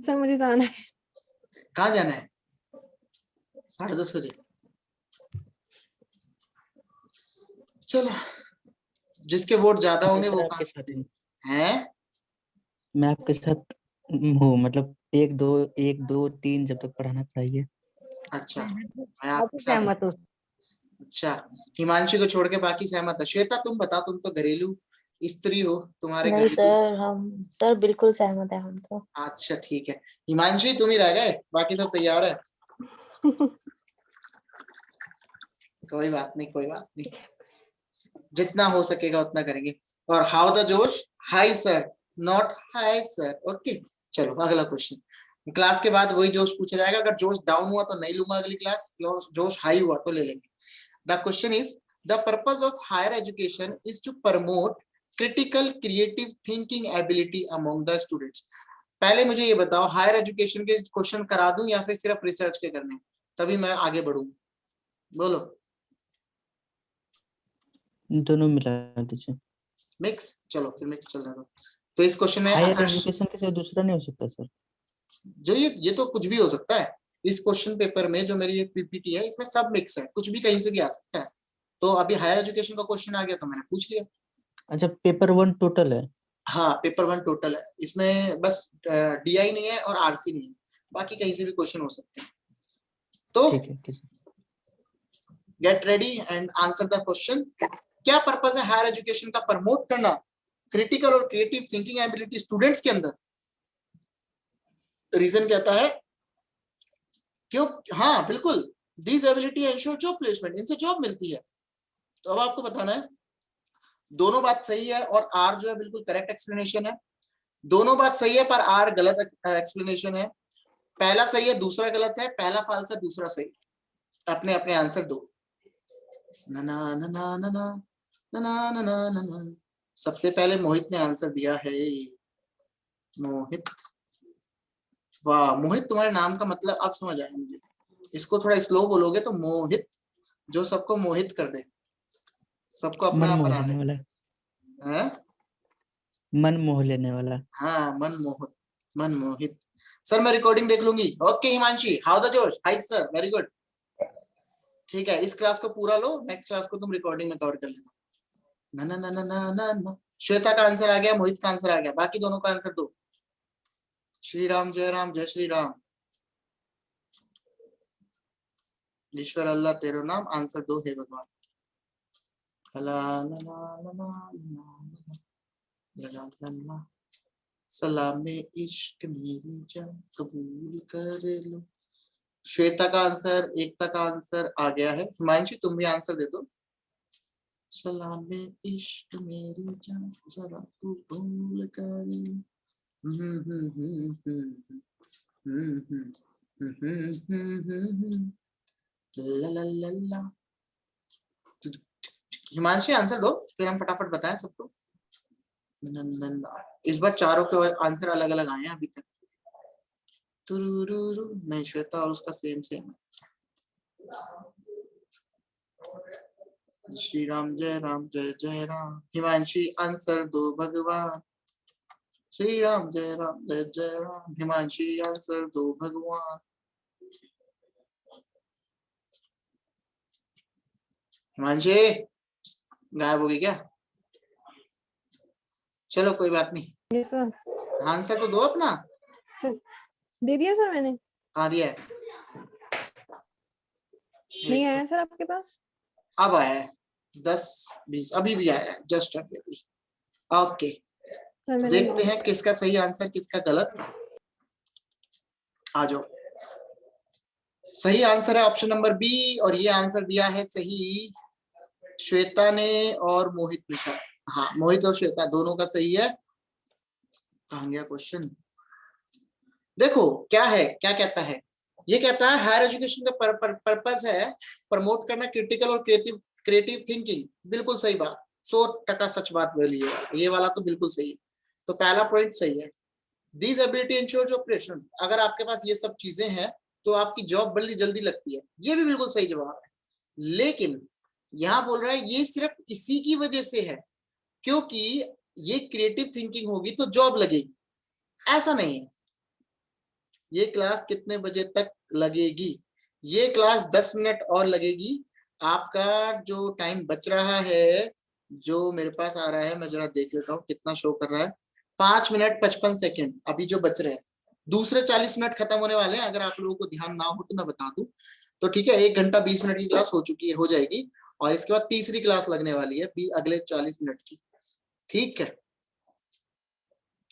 सर मुझे जाना है। कहाँ जाना है? 10:30 बजे। चलो, जिसके वोट ज्यादा होंगे सर वो आपके साथ हूँ। हैं। मैं आपके साथ हूँ, मतलब 1 2 3 जब तक पढ़ाना पढ़ाइए। अच्छा, मैं आप आपके भी साथ हूँ। सहमत हो? अच्छा, हिमांशु को छोड़ के बाकी सहमत है। श्वेता तुम बताओ, तुम तो घरेलू स्त्री हो, तुम्हारे नहीं घरेलू। सर, हम सर बिल्कुल सहमत है हम तो। अच्छा ठीक है, हिमांशु तुम ही रह गए, बाकी सब तैयार है। कोई बात नहीं, कोई बात नहीं, जितना हो सकेगा उतना करेंगे। और हाउ द जोश, high sir, not high sir. Okay, चलो अगला क्वेश्चन। क्लास के बाद वही जोश पूछा जाएगा, अगर जोश डाउन हुआ तो नहीं लूंगा अगली क्लास, जोश हाई हुआ तो ले लेंगे। The question is the purpose of higher education is to promote critical creative thinking ability among the students. पहले मुझे ये बताओ, हायर एजुकेशन के क्वेश्चन करा दूं या फिर सिर्फ रिसर्च के करने, तभी मैं आगे बढ़ूं, बोलो। दोनों मिला दीजिए। मिक्स, चलो फिर मिक्स चलने दो। तो इस क्वेश्चन में हायर असर, एजुकेशन के सिवा दूसरा नहीं हो सकता सर? जो ये तो कुछ भी हो सकता है। इस क्वेश्चन पेपर में जो मेरी एक पीपीटी है इसमें सब मिक्स है, कुछ भी कहीं से भी आ सकता है। तो अभी हायर एजुकेशन का क्वेश्चन आ गया तो मैंने पूछ लिया। अच्छा, पेपर 1 टोटल है? हाँ पेपर 1 टोटल है, इसमें बस डीआई नहीं है और आरसी नहीं है, बाकी कहीं से भी क्वेश्चन हो सकते हैं। तो ठीक है। Get ready and answer the question. क्या पर्पज है हायर एजुकेशन का? प्रमोट करना क्रिटिकल और क्रिएटिव थिंकिंग एबिलिटी स्टूडेंट्स के अंदर। रीजन कहता है क्यों, हाँ बिल्कुल, this ability ensure job placement, इनसे जॉब मिलती है। तो अब आपको बताना है, दोनों बात सही है और आर जो है बिल्कुल करेक्ट एक्सप्लेनेशन है। दोनों बात सही है पर आर गलत एक्सप्लेनेशन है। पहला सही है, दूसरा गलत है, पहला फाल्स है, दूसरा सही। अपने अपने आंसर दो। ना ना ना ना ना ना ना ना ना ना ना ना। सबसे पहले मोहित ने आंसर दिया है। मोहित, वाह मोहित, तुम्हारे नाम का मतलब अब समझ आया मुझे। इसको थोड़ा स्लो बोलोगे तो मोहित, जो सबको मोहित कर दे, सबको अपना मन आप मोह बना लेने ले। वाला, हैं? मन मोह लेने वाला। हाँ, मनमोहित, मनमोहित। सर मैं रिकॉर्डिंग देख लूंगी। ओके हिमांशी, हाउ द जोश, हाय सर, वेरी गुड। ठीक है, इस क्लास को पूरा लो, नेक्स्ट क्लास को तुम रिकॉर्डिंग में कवर कर लेना। ना ना ना ना ना ना ना। श्वेता का आंसर आ गया, मोहित का आंसर आ गया, बाकी दोनों का आंसर दो। श्री राम जय राम, जय श्री राम। ईश्वर अल्लाह तेरो नाम, आंसर दो हे भगवान। ला ला ला ला ला ला ला ला ला। सलामे इश्क मेरी जान कबूल कर लो। श्वेता का आंसर, एकता का आंसर आ गया है। हिमांशी तुम भी आंसर दे दो। सलामे इश्क मेरी जान जरा कबूल कर लो। हम्म, हम्म, हम्म, हम्म, हम्म, हम्म, ला ला ला ला। हिमांशी आंसर दो, फिर हम फटाफट बताएं सबको। इस बार चारों के आंसर अलग अलग आए हैं अभी तक। तुरुरुरु, नहीं श्वेता और उसका सेम सेम है। श्री राम जय राम, जय जय राम। हिमांशी आंसर दो भगवान। श्री राम जय राम, जय जय राम। हिमांशी आंसर दो भगवान। हिमांशी गायब होगी क्या? चलो कोई बात नहीं, यस सर। आंसर तो दो अपना। सर दे दिया सर मैंने। कहाँ दिया है? नहीं आया सर आपके पास? अब आया है 10-20, अभी भी आया है, जस्ट अभी। ओके, सर मैंने देखते हैं किसका सही आंसर किसका गलत। आ जाओ। सही आंसर है ऑप्शन नंबर बी, और ये आंसर दिया है सही श्वेता ने और मोहित ने। हाँ, मोहित और श्वेता दोनों का सही है। कहाँ गया क्वेश्चन? देखो क्या है, क्या कहता है, ये कहता है हायर एजुकेशन का पर्पस है प्रमोट करना क्रिटिकल और क्रिएटिव थिंकिंग। बिल्कुल सही बात, 100% सच बात बोली है, ये वाला तो बिल्कुल सही है। तो पहला पॉइंट सही है। These ability ensures ऑपरेशन, अगर आपके पास ये सब चीजें हैं तो आपकी जॉब बड़ी जल्दी लगती है, ये भी बिल्कुल सही जवाब है। लेकिन यहाँ बोल रहा है ये सिर्फ इसी की वजह से है, क्योंकि ये क्रिएटिव थिंकिंग होगी तो जॉब लगेगी, ऐसा नहीं है। ये क्लास कितने बजे तक लगेगी? ये क्लास 10 मिनट और लगेगी। आपका जो टाइम बच रहा है, जो मेरे पास आ रहा है, मैं जरा देख लेता हूँ कितना शो कर रहा है। 5 मिनट 55 सेकेंड अभी जो बच रहे हैं। दूसरे 40 मिनट खत्म होने वाले हैं, अगर आप लोगों को ध्यान ना हो तो मैं बता दूं तो ठीक है। 1 घंटा 20 मिनट की क्लास हो चुकी है, हो जाएगी, और इसके बाद तीसरी क्लास लगने वाली है अगले 40 मिनट की। ठीक है,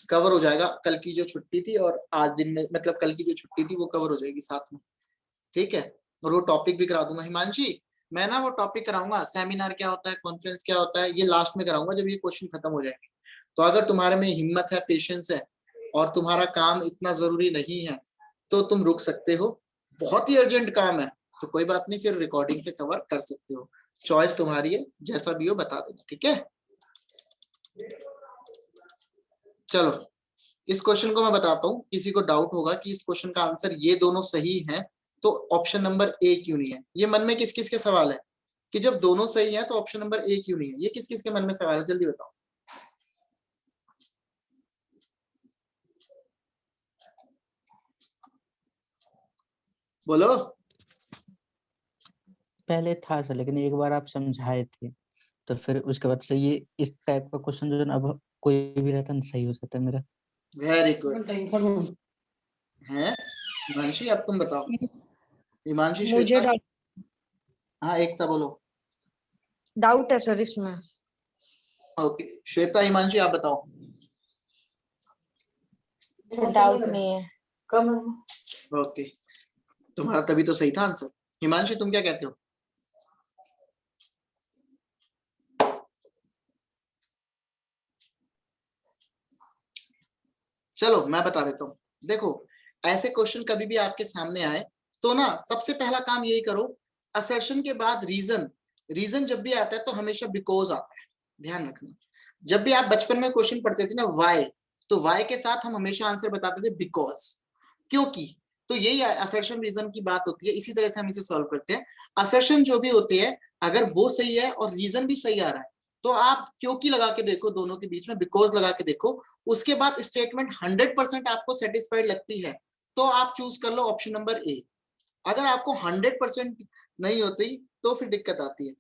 कवर हो जाएगा। कल की जो छुट्टी थी और आज दिन में, मतलब कल की जो छुट्टी थी वो कवर हो जाएगी साथ में। ठीक है, और वो टॉपिक भी करा दूंगा। हिमांशी, मैं ना वो टॉपिक कराऊंगा, सेमिनार क्या होता है, कॉन्फ्रेंस क्या होता है, ये लास्ट में कराऊंगा जब ये क्वेश्चन खत्म हो जाएंगे। तो अगर तुम्हारे में हिम्मत है, पेशेंस है, और तुम्हारा काम इतना जरूरी नहीं है तो तुम रुक सकते हो। बहुत ही अर्जेंट काम है तो कोई बात नहीं, फिर रिकॉर्डिंग से कवर कर सकते हो। चॉइस तुम्हारी है, जैसा भी हो बता देना। ठीक है, चलो इस क्वेश्चन को मैं बताता हूँ। किसी को डाउट होगा कि इस क्वेश्चन का आंसर ये दोनों सही है तो ऑप्शन नंबर ए क्यों नहीं है? ये मन में किस किस के सवाल है कि जब दोनों सही है तो ऑप्शन नंबर ए क्यों नहीं है? ये किस किस के मन में सवाल है, जल्दी बताओ। बोलो। पहले था सर, लेकिन एक बार आप समझाए थे तो फिर उसके बाद से ये इस टाइप का क्वेश्चन जो है ना, अब कोई भी रहता ना सही हो जाता है मेरा। वेरी गुड है हिमांशी, अब तुम बताओ। हिमांशी, मुझे श्वेता, हाँ एकता बोलो। डाउट है सर इसमें। ओके, श्वेता हिमांशी आप बताओ। डाउट नहीं है। कम ओके, तुम्हारा तभी तो सही था आंसर। हिमांशी तुम क्या कहते हो? चलो मैं बता देता हूँ। देखो ऐसे क्वेश्चन कभी भी आपके सामने आए तो ना सबसे पहला काम यही करो, असर्शन के बाद रीजन जब भी आता है तो हमेशा बिकॉज आता है, ध्यान रखना। जब भी आप बचपन में क्वेश्चन पढ़ते थे ना वाई, तो वाई के साथ हम हमेशा आंसर बताते थे बिकॉज, क्योंकि। तो यही असर्शन रीजन की बात होती है, इसी तरह से हम इसे सॉल्व करते हैं। असर्शन जो भी होती है अगर वो सही है और रीजन भी सही आ रहा है तो आप क्योंकि लगा के देखो, दोनों के बीच में बिकॉज लगा के देखो, उसके बाद स्टेटमेंट 100% आपको सेटिस्फाइड लगती है तो आप चूज कर लो ऑप्शन नंबर ए। अगर आपको 100% नहीं होती तो फिर दिक्कत आती है।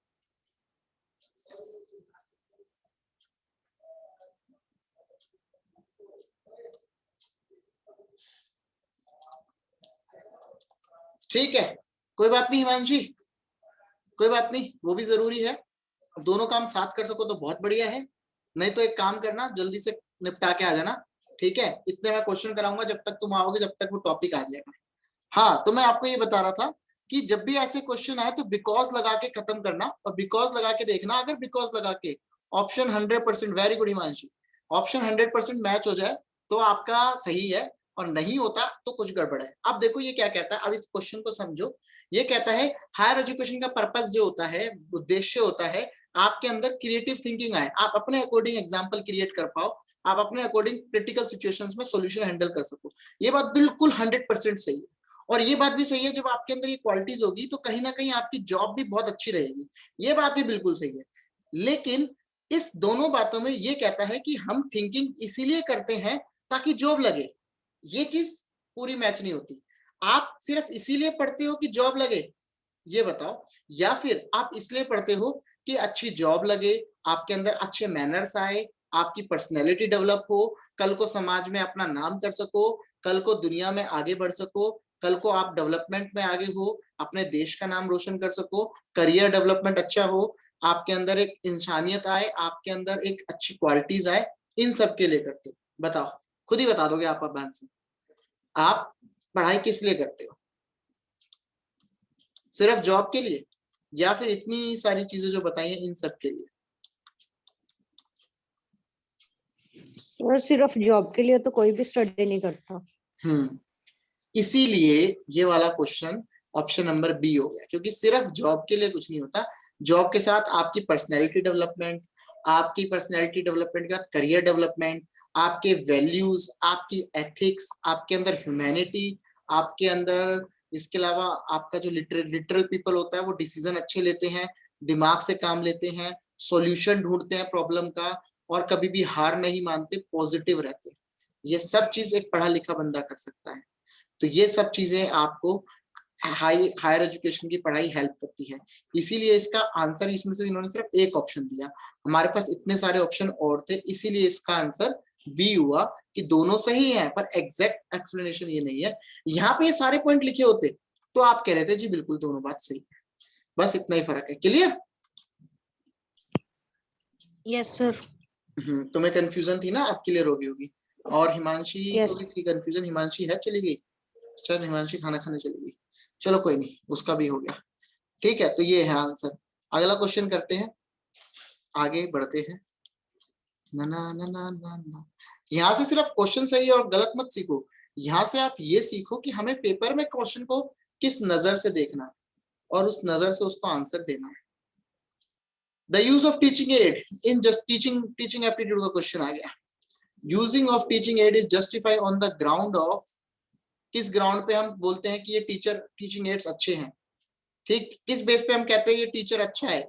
ठीक है, कोई बात नहीं हिमांशी, कोई बात नहीं, वो भी जरूरी है। दोनों काम साथ कर सको तो बहुत बढ़िया है, नहीं तो एक काम करना, जल्दी से निपटा के आ जाना, ठीक है। इतने मैं क्वेश्चन कराऊंगा जब तक तुम आओगे, जब तक वो टॉपिक आ जाएगा। हाँ, तो मैं आपको ये बता रहा था कि जब भी ऐसे क्वेश्चन आए तो बिकॉज लगा के खत्म करना, और बिकॉज लगा के देखना। अगर बिकॉज लगा के option 100%, very good Himanshi, option 100% match हो जाए तो आपका सही है, और नहीं होता तो कुछ गड़बड़ है। अब देखो ये क्या कहता है, अब इस क्वेश्चन को समझो। ये कहता है हायर एजुकेशन का पर्पस जो होता है, उद्देश्य होता है आपके अंदर क्रिएटिव थिंकिंग आए, आप अपने अकॉर्डिंग एग्जाम्पल क्रिएट कर पाओ, आप अपने अकॉर्डिंग क्रिटिकल सिचुएशंस में सॉल्यूशन हैंडल कर सको। ये बात बिल्कुल 100% सही है। और ये बात भी सही है, जब आपके अंदर ये क्वालिटीज होगी तो कहीं ना कहीं आपकी जॉब भी बहुत अच्छी रहेगी, ये बात भी बिल्कुल सही है। लेकिन इस दोनों बातों में ये कहता है कि हम थिंकिंग इसीलिए करते हैं ताकि जॉब लगे, ये चीज पूरी मैच नहीं होती। आप सिर्फ इसीलिए पढ़ते हो कि जॉब लगे, ये बताओ, या फिर आप इसलिए पढ़ते हो कि अच्छी जॉब लगे, आपके अंदर अच्छे मैनर्स आए, आपकी पर्सनैलिटी डेवलप हो, कल को समाज में अपना नाम कर सको, कल को दुनिया में आगे बढ़ सको, कल को आप डेवलपमेंट में आगे हो, अपने देश का नाम रोशन कर सको, करियर डेवलपमेंट अच्छा हो, आपके अंदर एक इंसानियत आए, आपके अंदर एक अच्छी क्वालिटीज आए, इन सब के लिए करते हो। बताओ, खुद ही बता दोगे आप आंसर। आप पढ़ाई किस लिए करते हो? सिर्फ जॉब के लिए, या फिर इतनी सारी चीजें जो बताई हैं इन सब के लिए? और सिर्फ जॉब के लिए तो कोई भी स्टडी नहीं करता। इसीलिए ये वाला क्वेश्चन ऑप्शन नंबर बी हो गया, क्योंकि सिर्फ जॉब के लिए कुछ नहीं होता। जॉब के साथ आपकी पर्सनैलिटी डेवलपमेंट, आपकी पर्सनैलिटी डेवलपमेंट के बाद करियर डेवलपमेंट, आपके वैल्यूज, आपकी एथिक्स, आपके अंदर ह्यूमैनिटी, आपके अंदर, इसके अलावा आपका जो लिटरल पीपल होता है वो डिसीजन अच्छे लेते हैं, दिमाग से काम लेते हैं, सॉल्यूशन ढूंढते हैं प्रॉब्लम का, और कभी भी हार नहीं मानते, पॉजिटिव रहते हैं। ये सब चीज एक पढ़ा लिखा बंदा कर सकता है। तो ये सब चीजें आपको हायर एजुकेशन की पढ़ाई हेल्प करती है। इसीलिए इसका आंसर, इसमें से इन्होंने सिर्फ एक ऑप्शन दिया, हमारे पास इतने सारे ऑप्शन और थे, इसीलिए इसका आंसर बी हुआ कि दोनों सही हैं, पर एग्जैक्ट एक्सप्लेनेशन ये नहीं है। यहाँ पे ये सारे पॉइंट लिखे होते तो आप कह रहे थे जी बिल्कुल दोनों बात सही है, बस इतना ही फर्क है। क्लियर? Yes sir. तुम्हें कंफ्यूजन थी ना, अब क्लियर हो गई होगी। और हिमांशी Yes. को भी थी कंफ्यूजन, हिमांशी है चली गई, चल हिमांशी खाना खाने चली गई, चलो कोई नहीं, उसका भी हो गया। ठीक है, तो ये है आंसर। अगला क्वेश्चन करते हैं, आगे बढ़ते हैं। ना ना ना ना ना ना, यहाँ से सिर्फ क्वेश्चन सही और गलत मत सीखो, यहाँ से आप ये सीखो कि हमें पेपर में क्वेश्चन को किस नजर से देखना है और उस नजर से उसको आंसर देना है। The use of teaching add in just teaching aptitude का क्वेश्चन आ गया। Using of teaching add is justify on the ground of, किस ग्राउंड पे हम बोलते हैं कि ये टीचिंग एड्स अच्छे हैं, ठीक, किस बेस पे हम कहते हैं ये टीचर अच्छा है?